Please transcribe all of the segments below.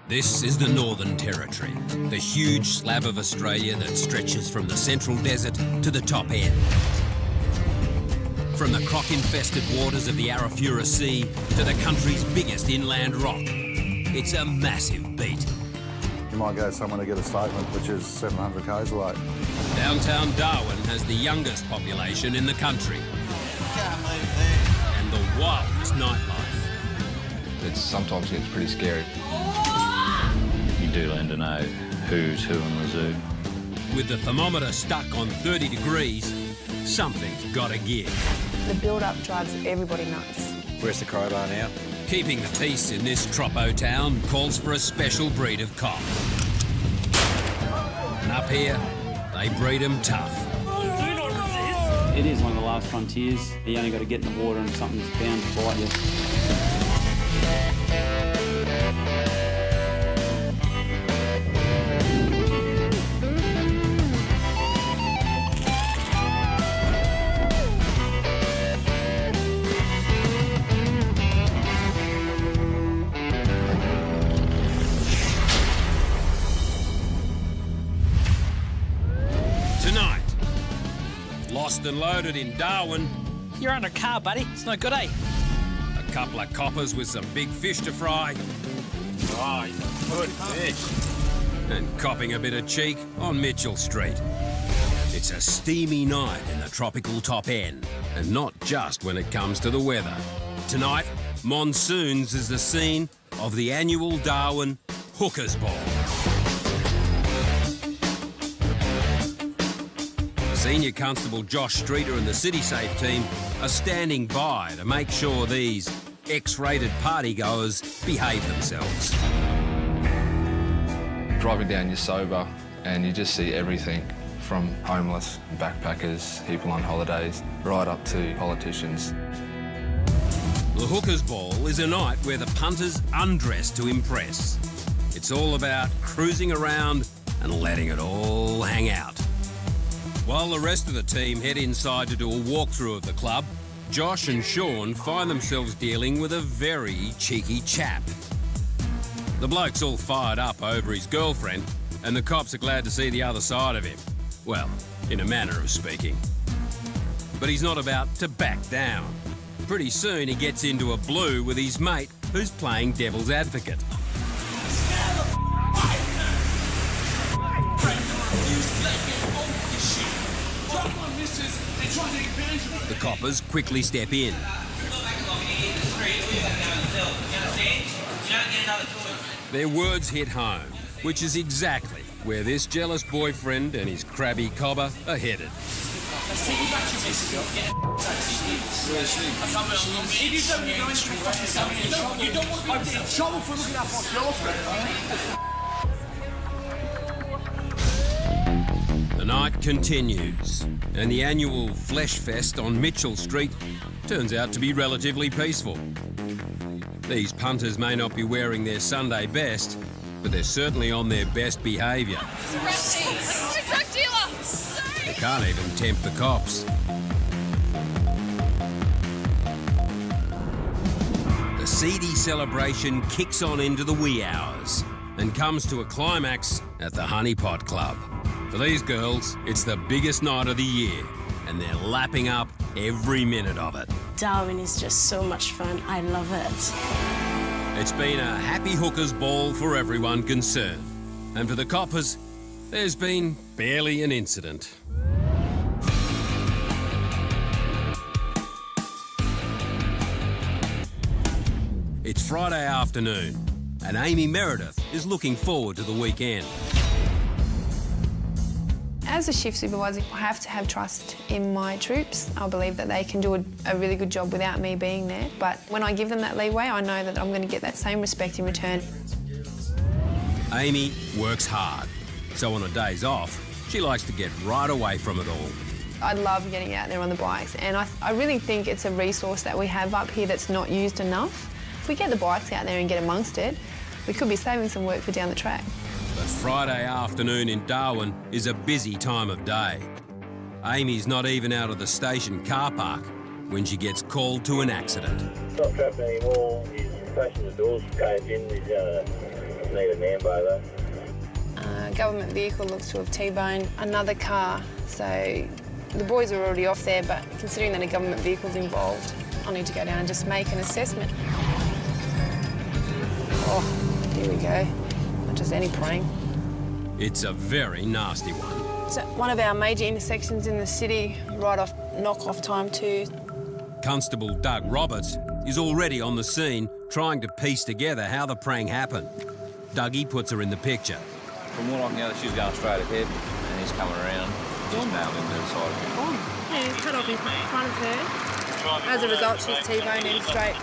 This is the Northern Territory, the huge slab of Australia that stretches from the central desert to the top end. From the croc-infested waters of the Arafura Sea to the country's biggest inland rock. It's a massive beat. You might go somewhere to get a statement, which is 700 k's away. Downtown Darwin has the youngest population in the country. And the wildest nightlife. It sometimes gets pretty scary. You do learn to know who's who in the zoo. With the thermometer stuck on 30 degrees, something's got to give. The build-up drives everybody nuts. Where's the crowbar now? Keeping the peace in this Troppo town calls for a special breed of cop. And up here, they breed them tough. It is one of the last frontiers. You only got to get in the water and something's bound to bite you. Lost and loaded in Darwin. You're under car, buddy. It's no good, eh? A couple of coppers with some big fish to fry. Oh, good fish. And copping a bit of cheek on Mitchell Street. It's a steamy night in the tropical top end, and not just when it comes to the weather. Tonight, monsoons is the scene of the annual Darwin Hookers Ball. Senior Constable Josh Streeter and the City Safe team are standing by to make sure these X-rated partygoers behave themselves. Driving down, you're sober and you just see everything from homeless, backpackers, people on holidays, right up to politicians. The Hookers Ball is a night where the punters undress to impress. It's all about cruising around and letting it all hang out. While the rest of the team head inside to do a walkthrough of the club, Josh and Sean find themselves dealing with a very cheeky chap. The bloke's all fired up over his girlfriend, and the cops are glad to see the other side of him. Well, in a manner of speaking. But he's not about to back down. Pretty soon he gets into a blue with his mate, who's playing devil's advocate. The coppers quickly step in. Their words hit home, which is exactly where this jealous boyfriend and his crabby cobber are headed. The night continues, and the annual Flesh Fest on Mitchell Street turns out to be relatively peaceful. These punters may not be wearing their Sunday best, but they're certainly on their best behaviour. They can't even tempt the cops. The seedy celebration kicks on into the wee hours and comes to a climax at the Honeypot Club. For these girls, it's the biggest night of the year, and they're lapping up every minute of it. Darwin is just so much fun. I love it. It's been a happy hookers ball for everyone concerned. And for the coppers, there's been barely an incident. It's Friday afternoon, and Amee Meredith is looking forward to the weekend. As a shift supervisor, I have to have trust in my troops. I believe that they can do a really good job without me being there. But when I give them that leeway, I know that I'm going to get that same respect in return. Amee works hard, so on her days off, she likes to get right away from it all. I love getting out there on the bikes, and I really think it's a resource that we have up here that's not used enough. If we get the bikes out there and get amongst it, we could be saving some work for down the track. But Friday afternoon in Darwin is a busy time of day. Amee's not even out of the station car park when she gets called to an accident. Not trapped anymore. His passenger doors caved in. His need a man by though. Government vehicle looks to have T-boned another car, so the boys are already off there, but considering that a government vehicle's involved, I'll need to go down and just make an assessment. Oh, here we go. Not just any prank. It's a very nasty one. It's at one of our major intersections in the city, right off knock-off time too. Constable Doug Roberts is already on the scene, trying to piece together how the prank happened. Dougie puts her in the picture. From what I can gather, she's going straight ahead and he's coming around, just nailed into the side of him. Oh, yeah, he's cut off in front of her. As a result, she's T-boned in straight.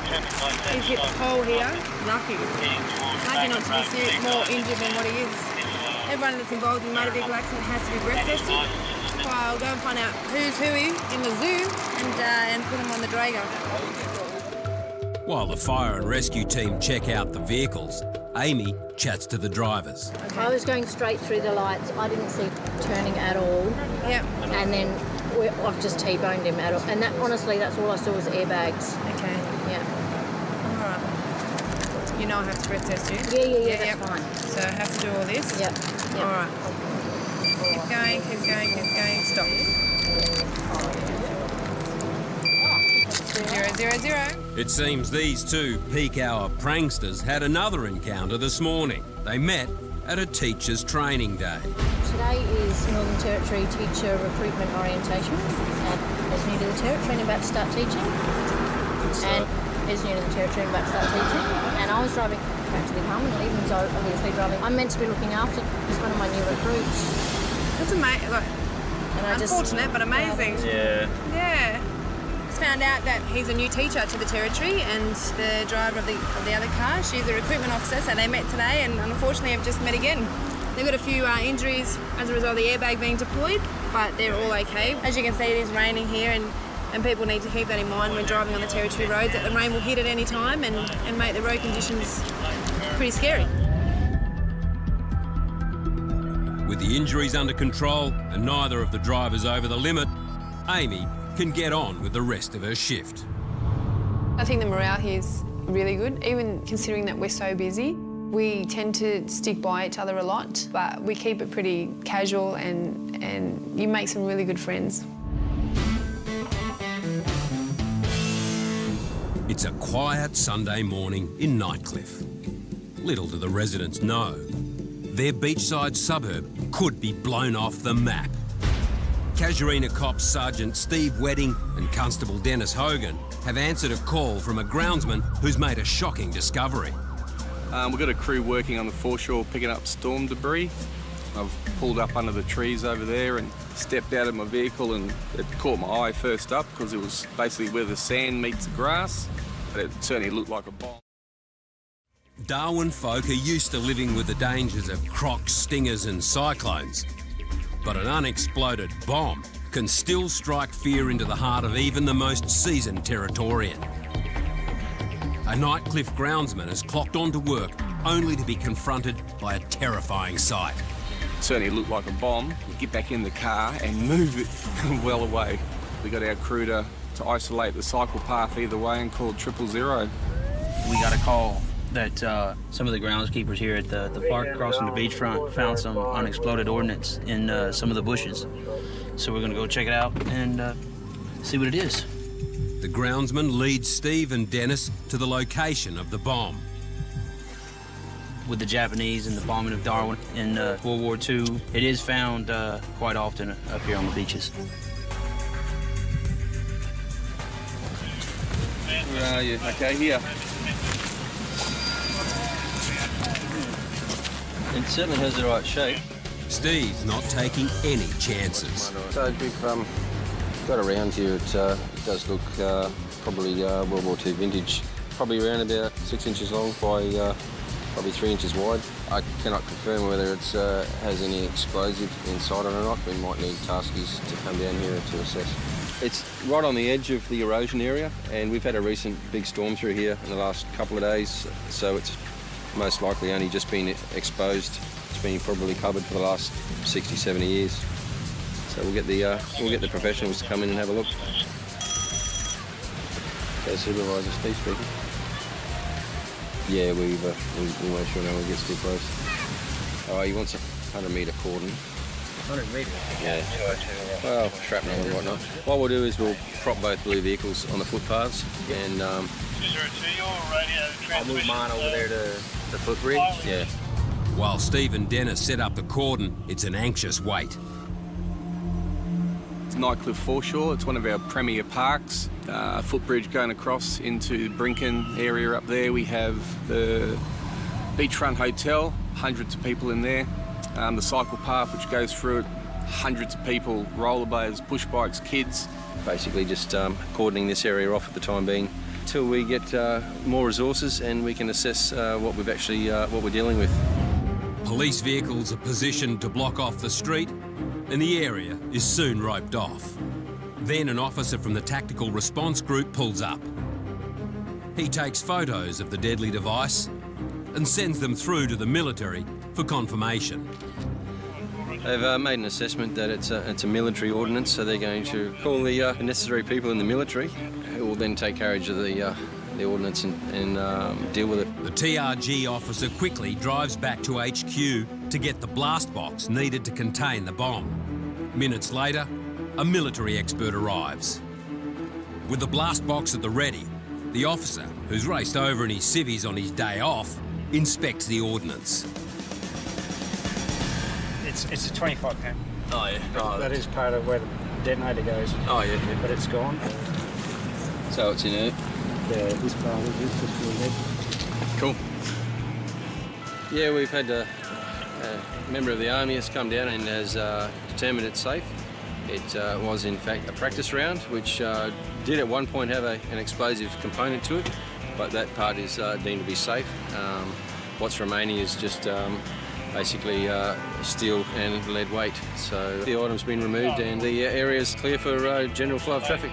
He's hit the pole here. Lucky. Lucky not to be serious, more injured than what he is. Everyone that's involved in motor vehicle accident has to be breath tested. Well, I'll go and find out who's who in the zoo and put them on the Drago. While the fire and rescue team check out the vehicles, Amy chats to the drivers. Okay. I was going straight through the lights. I didn't see turning at all. Yep. And then I've just T-boned him at all. And that, honestly, that's all I saw was airbags. Okay. Yeah. All right. You know I have to breath test you? Yeah, that's fine. So I have to do all this? Yep. All right. Keep going, keep going, keep going. Stop. 000. It seems these two peak-hour pranksters had another encounter this morning. They met at a teacher's training day. Today is Northern Territory Teacher Recruitment Orientation. And is new to the Territory and about to start teaching. And is new to the Territory and about to start teaching. And I was driving back to the home and Leland's obviously driving. I'm meant to be looking after. He's one of my new recruits. That's amazing. Look, unfortunate, but amazing. Yeah. Yeah. Found out that he's a new teacher to the Territory and the driver of the other car, she's a recruitment officer, so they met today and unfortunately have just met again. They've got a few injuries as a result of the airbag being deployed, but they're all okay. As you can see, it is raining here and people need to keep that in mind when driving on the Territory roads, that the rain will hit at any time and make the road conditions pretty scary. With the injuries under control and neither of the drivers over the limit, Amy can get on with the rest of her shift. I think the morale here is really good, even considering that we're so busy. We tend to stick by each other a lot, but we keep it pretty casual and you make some really good friends. It's a quiet Sunday morning in Nightcliff. Little do the residents know, their beachside suburb could be blown off the map. Casuarina Cops Sergeant Steve Wedding and Constable Dennis Hogan have answered a call from a groundsman who's made a shocking discovery. We've got a crew working on the foreshore picking up storm debris. I've pulled up under the trees over there and stepped out of my vehicle and it caught my eye first up because it was basically where the sand meets the grass. But it certainly looked like a bomb. Darwin folk are used to living with the dangers of crocs, stingers and cyclones. But an unexploded bomb can still strike fear into the heart of even the most seasoned Territorian. A Nightcliff groundsman has clocked on to work only to be confronted by a terrifying sight. It certainly looked like a bomb. We get back in the car and move it well away. We got our crew to isolate the cycle path either way and called 000. We got a call that some of the groundskeepers here at the park across from the beachfront found some unexploded ordnance in some of the bushes. So we're gonna go check it out and see what it is. The groundsman leads Steve and Dennis to the location of the bomb. With the Japanese and the bombing of Darwin in World War II, it is found quite often up here on the beaches. Where are you? Okay, here. It certainly has the right shape. Steve's not taking any chances. So we've got around here. It does look probably World War II vintage. Probably around about 6 inches long by probably 3 inches wide. I cannot confirm whether it has any explosive inside it or not. We might need taskies to come down here to assess. It's right on the edge of the erosion area, and we've had a recent big storm through here in the last couple of days, so it's most likely only just been exposed. It's been probably covered for the last 60, 70 years. So we'll get the professionals to come in and have a look. So Supervisor Steve speaking. Yeah, we make sure no one gets too close. Oh, he wants a 100-metre cordon. 100 metres? Yeah. Well, shrapnel and whatnot. What we'll do is we'll prop both blue vehicles on the footpaths and... I'll move mine over there to the footbridge. Yeah. While Steve and Dennis set up the cordon, it's an anxious wait. It's Nightcliff foreshore. It's one of our premier parks. Footbridge going across into Brinken area up there. We have the beachfront hotel, hundreds of people in there. The cycle path which goes through it, hundreds of people, rollerblades, push bikes, kids. Basically just cordoning this area off at the time being till we get more resources and we can assess what we're dealing with. Police vehicles are positioned to block off the street and the area is soon roped off. Then an officer from the tactical response group pulls up. He takes photos of the deadly device and sends them through to the military for confirmation. They've made an assessment that it's a military ordinance, so they're going to call the necessary people in the military who will then take carriage of the ordinance and deal with it. The TRG officer quickly drives back to HQ to get the blast box needed to contain the bomb. Minutes later, a military expert arrives. With the blast box at the ready, the officer, who's raced over in his civvies on his day off, inspects the ordnance. It's a 25 pound. Oh, yeah. Oh, that is part of where the detonator goes. Oh, yeah. But it's gone. So it's inert? Yeah, this part is just really dead. Cool. Yeah, we've had a member of the Army has come down and has determined it's safe. It was in fact a practice round, which did at one point have an explosive component to it, but that part is deemed to be safe. What's remaining is just basically steel and lead weight. So the item's been removed and the area is clear for general flow of traffic.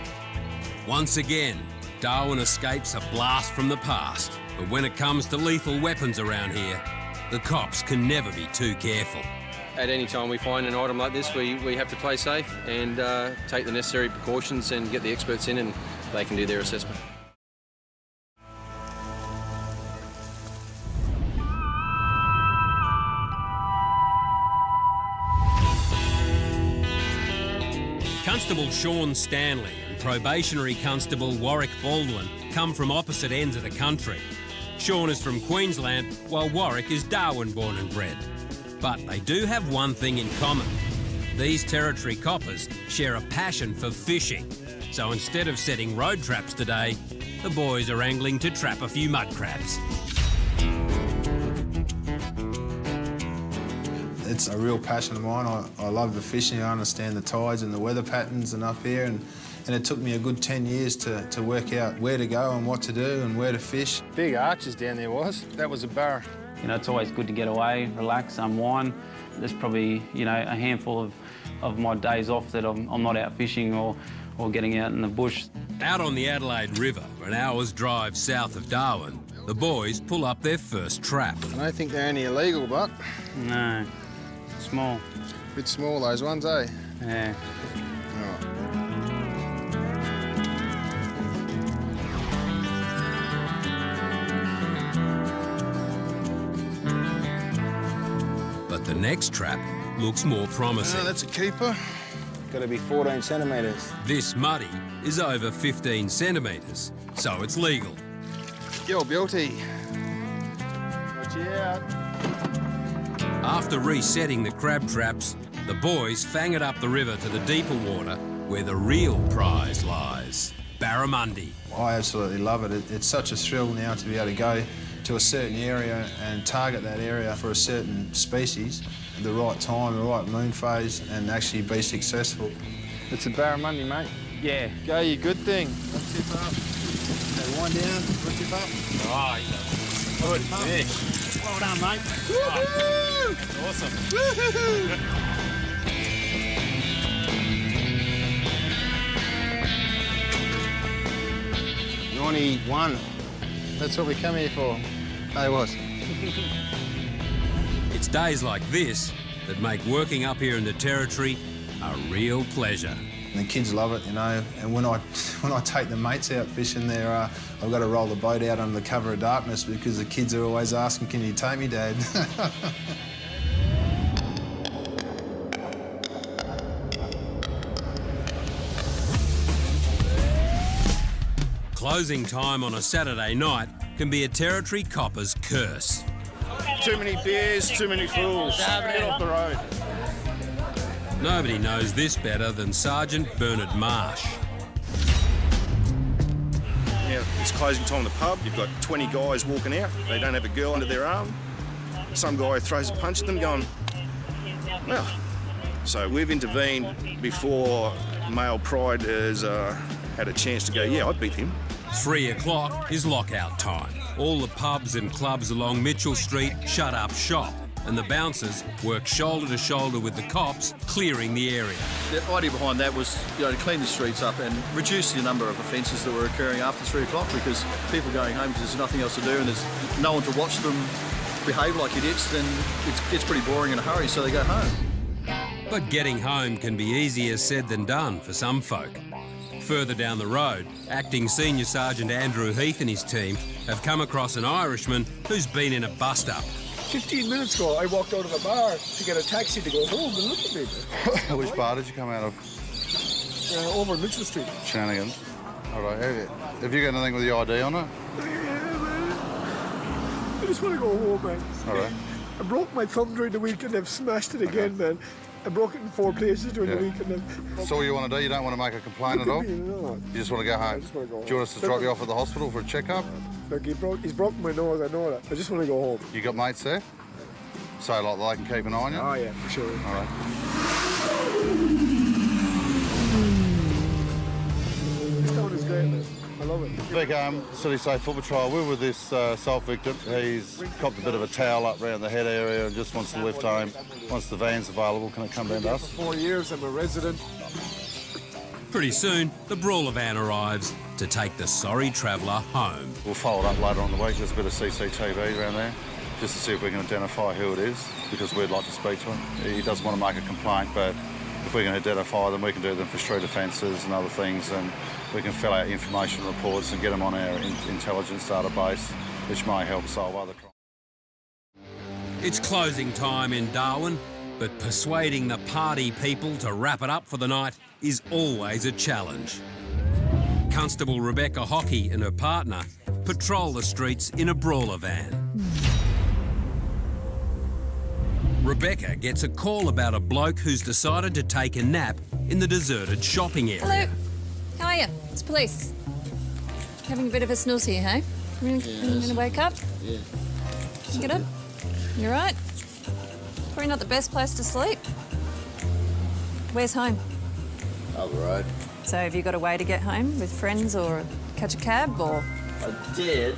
Once again, Darwin escapes a blast from the past. But when it comes to lethal weapons around here, the cops can never be too careful. At any time we find an item like this, we have to play safe and take the necessary precautions and get the experts in and they can do their assessment. Constable Sean Stanley and Probationary Constable Warrick Baldwin come from opposite ends of the country. Sean is from Queensland, while Warrick is Darwin born and bred. But they do have one thing in common. These territory coppers share a passion for fishing. So instead of setting road traps today, the boys are angling to trap a few mud crabs. It's a real passion of mine. I love the fishing. I understand the tides and the weather patterns and up here. And it took me a good 10 years to work out where to go and what to do and where to fish. Big arches down there was. That was a barra. You know, it's always good to get away, relax, unwind. There's probably, you know, a handful of my days off that I'm not out fishing or getting out in the bush. Out on the Adelaide River, an hour's drive south of Darwin, the boys pull up their first trap. I don't think they're any illegal, but... No, small. Bit small, those ones, eh? Yeah. Right. But the next trap looks more promising. That's a keeper. Got to be 14 centimetres. This muddy is over 15 centimetres, so it's legal. Yo, beauty. Watch you out. After resetting the crab traps, the boys fang it up the river to the deeper water where the real prize lies, Barramundi. I absolutely love it. It's such a thrill now to be able to go to a certain area and target that area for a certain species at the right time, the right moon phase, and actually be successful. It's a Barramundi, mate. Yeah. Go, you good thing. Let's tip up. Okay, wind down, let's tip up. Oh, good fish. Well done, mate. Woohoo! Awesome. Woohoo! 91. That's what we come here for. I was. It's days like this that make working up here in the Territory a real pleasure. And the kids love it, you know. And when I take the mates out fishing there, I've got to roll the boat out under the cover of darkness because the kids are always asking, can you take me, Dad? Closing time on a Saturday night can be a Territory copper's curse. Too many beers, too many fools. Get off the road. Nobody knows this better than Sergeant Bernard Marsh. Yeah, it's closing time in the pub. You've got 20 guys walking out. They don't have a girl under their arm. Some guy throws a punch at them going, well. So we've intervened before male pride has had a chance to go, yeah, I beat him. 3 o'clock is lockout time. All the pubs and clubs along Mitchell Street shut up shop, and the bouncers work shoulder to shoulder with the cops, clearing the area. The idea behind that was, to clean the streets up and reduce the number of offences that were occurring after 3 o'clock, because people going home because there's nothing else to do and there's no one to watch them behave like idiots, then it gets pretty boring in a hurry, so they go home. But getting home can be easier said than done for some folk. Further down the road, Acting Senior Sergeant Andrew Heath and his team have come across an Irishman who's been in a bust-up. 15 minutes ago, I walked out of a bar to get a taxi to go home, and look at me. Which bar did you come out of? Over Mitchell Street. Shenanigans. All right. Have you got anything with the ID on it? Yeah, man. I just want to go home, man. All right. I broke my thumb during the week and I've smashed it again, man. I broke it in 4 places during the week. And So all you want to do, you don't want to make a complaint at all? No. You just want to go home? I just want to go home. Do you want us to drop you off at the hospital for a checkup? Look, he's broken my nose, I know that. I just want to go home. You got mates there? So like they can keep an eye on you? Oh, yeah, for sure. All right. This town is great, man. I love it. Vic, City Safe Foot Patrol, we're with this assault victim. He's copped a bit of a towel up around the head area and just wants to lift home. Once the van's available, can it come down to us? For 4 years, I'm a resident. Pretty soon, the brawler van arrives to take the sorry traveller home. We'll follow it up later on in the week. There's a bit of CCTV around there, just to see if we can identify who it is, because we'd like to speak to him. He doesn't want to make a complaint, but if we can identify them, we can do them for street offences and other things, and we can fill out information reports and get them on our intelligence database, which may help solve other crimes. It's closing time in Darwin, but persuading the party people to wrap it up for the night is always a challenge. Constable Rebecca Hockey and her partner patrol the streets in a brawler van. Rebecca gets a call about a bloke who's decided to take a nap in the deserted shopping area. Hello. How are you? It's police. Having a bit of a snooze here, hey? You gonna wake up? Yeah. Get up. You right? Probably not the best place to sleep. Where's home? Up the road. So have you got a way to get home with friends or catch a cab or? I did,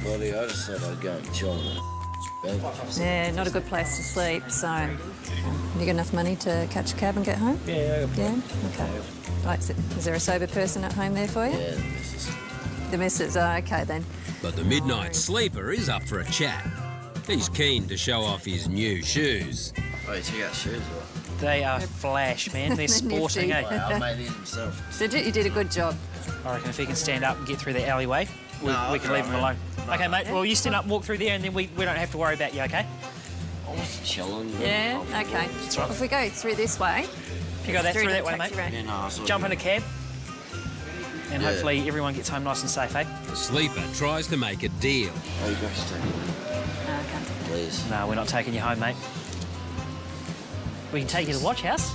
Bloody, I just thought I'd go and chill. Yeah, not a good place to sleep, so... you got enough money to catch a cab and get home? Yeah, Yeah? Okay. Right, is there a sober person at home there for you? Yeah, the missus. The missus, oh, okay then. But the midnight sleeper is up for a chat. He's keen to show off his new shoes. Oh, you check out shoes, what? They are flash, man. They're sporting, eh? Wow, I made these himself. Did you? You did a good job. I reckon if he can stand up and get through the alleyway, we can leave him man. alone. Okay, mate. Well, you stand up and walk through there, and then we don't have to worry about you, okay? I was chilling. Yeah, okay. right. If we go through this way... If you go through that way, mate. Yeah, no, I saw Jump you. in a cab, and hopefully everyone gets home nice and safe, eh? The sleeper tries to make a deal. Oh, you guys stay here. Okay. Please. No, we're not taking you home, mate. We can take you to the watch house.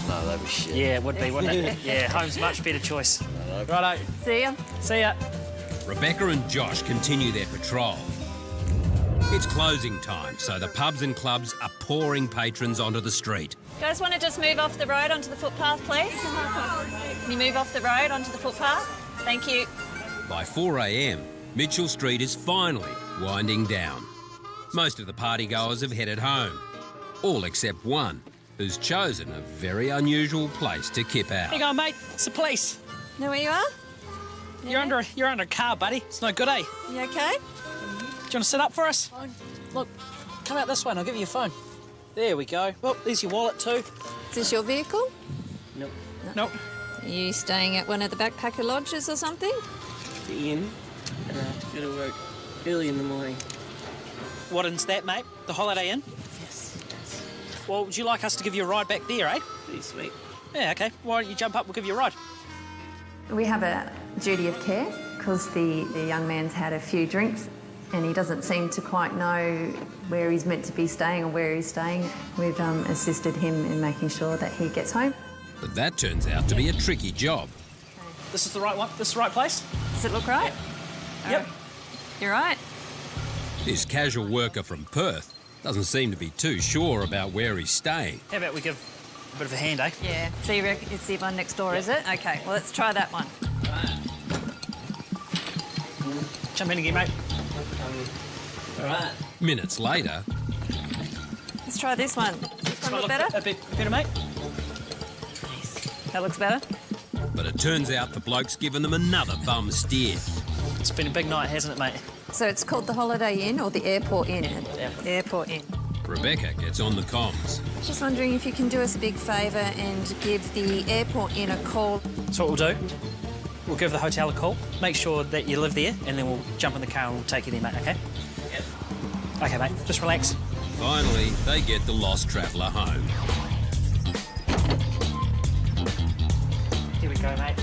No, that'd be shit. Yeah, it would be, wouldn't it? Yeah, home's a much better choice. Righto. See ya. See ya. Rebecca and Josh continue their patrol. It's closing time, so the pubs and clubs are pouring patrons onto the street. You guys want to just move off the road onto the footpath, please? Can you move off the road onto the footpath? Thank you. By 4 a.m, Mitchell Street is finally winding down. Most of the partygoers have headed home, all except one, who's chosen a very unusual place to kip out. Hang on, mate. It's the police. Know where you are? Yeah. You're under a car, buddy. It's no good, eh? You okay? Do you want to sit up for us? Look, come out this way and I'll give you your phone. There we go. Well, there's your wallet too. Is this your vehicle? Nope. Nope. Are you staying at one of the backpacker lodges or something? The inn. And I have to go to work early in the morning. What is that, mate? The Holiday Inn? Yes. Well, would you like us to give you a ride back there, eh? Pretty sweet. Yeah, OK. Why don't you jump up, we'll give you a ride. We have a duty of care because the young man's had a few drinks and he doesn't seem to quite know where he's meant to be staying or where he's staying. We've assisted him in making sure that he gets home. But that turns out to be a tricky job. This is the right one? This is the right place? Does it look right? Yep. You're right. This casual worker from Perth doesn't seem to be too sure about where he's staying. How about we give a bit of a hand, eh? Yeah. So you reckon it's the one next door, is it? OK, well, let's try that one. Jump in again, mate. All right. Minutes later... Let's try this one. This one look better? A bit better, mate. That looks better. But it turns out the bloke's given them another bum steer. It's been a big night, hasn't it, mate? So it's called the Holiday Inn or the Airport Inn? Yeah. The Airport Inn. Rebecca gets on the comms. Just wondering if you can do us a big favour and give the Airport Inn a call. So what we'll do, we'll give the hotel a call, make sure that you live there, and then we'll jump in the car and we'll take you there, mate, OK? Yep. OK, mate, just relax. Finally, they get the lost traveller home. Here we go, mate.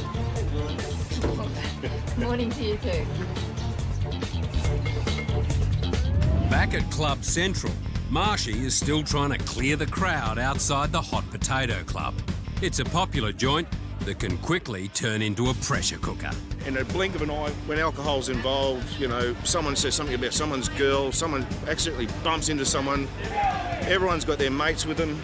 Morning to you too. Back at Club Central, Marshy is still trying to clear the crowd outside the Hot Potato Club. It's a popular joint that can quickly turn into a pressure cooker. In a blink of an eye, when alcohol's involved, you know, someone says something about someone's girl, someone accidentally bumps into someone, everyone's got their mates with them.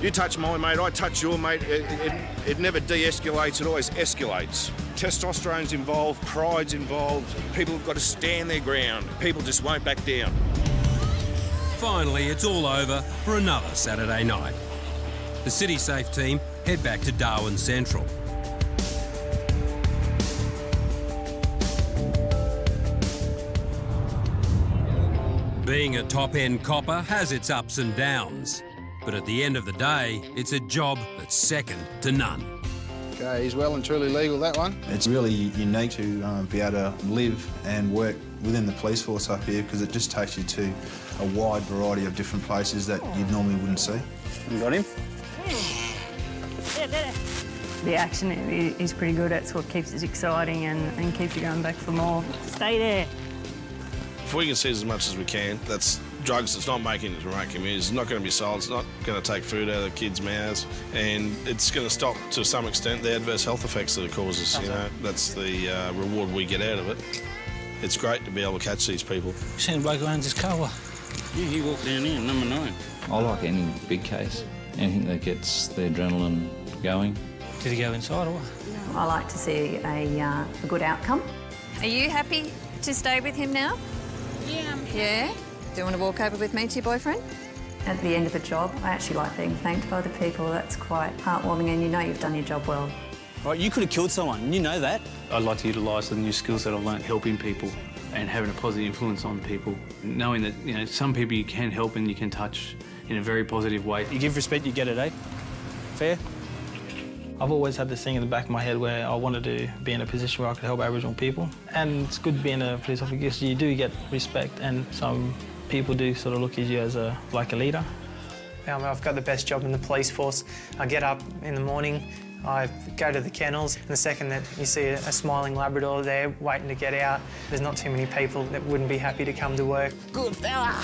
You touch my mate, I touch your mate. It never de-escalates, it always escalates. Testosterone's involved, pride's involved. People have got to stand their ground. People just won't back down. Finally, it's all over for another Saturday night. The City Safe team head back to Darwin Central. Being a top-end copper has its ups and downs. But at the end of the day, it's a job that's second to none. Okay, he's well and truly legal, that one. It's really unique to be able to live and work within the police force up here because it just takes you to a wide variety of different places that you normally wouldn't see. You got him? The action is pretty good. That's what keeps it exciting and keeps you going back for more. Stay there. If we can seize as much as we can, that's drugs that's not making it to remote communities. It's not going to be sold, it's not going to take food out of the kids' mouths, and it's going to stop, to some extent, the adverse health effects that it causes. You know, that's the reward we get out of it. It's great to be able to catch these people. Seen a bloke who owns his car. Yeah, he walked down here, number 9. I like any big case, anything that gets the adrenaline going. Did he go inside or what? I like to see a good outcome. Are you happy to stay with him now? Yeah, I'm Yeah? Do you want to walk over with me to your boyfriend? At the end of a job, I actually like being thanked by the people. That's quite heartwarming and you know you've done your job well. Right, you could have killed someone, and you know that. I'd like to utilise the new skills that I've learnt helping people and having a positive influence on people. Knowing that, you know, some people you can help and you can touch in a very positive way. You give respect, you get it, eh? Fair? I've always had this thing in the back of my head where I wanted to be in a position where I could help Aboriginal people. And it's good being a police officer because you do get respect and some people do sort of look at you as like a leader. I've got the best job in the police force. I get up in the morning, I go to the kennels, and the second that you see a smiling Labrador there waiting to get out, there's not too many people that wouldn't be happy to come to work. Good fella!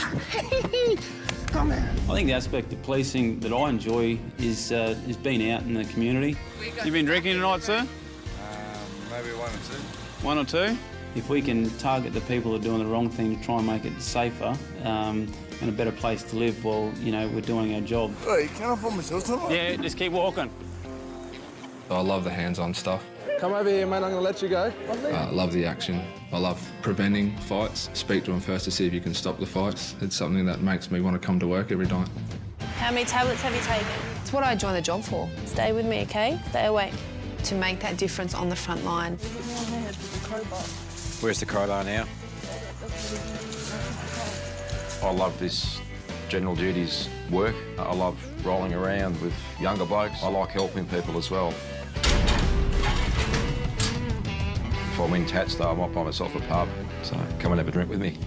Come here. I think the aspect of policing that I enjoy is being out in the community. You been drinking tonight, sir? Maybe 1 or 2. 1 or 2? If we can target the people that are doing the wrong thing to try and make it safer and a better place to live, well, you know, we're doing our job. Hey, can I find myself tonight? Yeah, just keep walking. I love the hands-on stuff. Come over here, mate, I'm going to let you go. I love the action. I love preventing fights. Speak to them first to see if you can stop the fights. It's something that makes me want to come to work every night. How many tablets have you taken? It's what I joined the job for. Stay with me, OK? Stay awake. To make that difference on the front line. Where's the crowbar now? I love this general duties work. I love rolling around with younger blokes. I like helping people as well. If I'm in Tats though, I might buy myself a pub, so come and have a drink with me.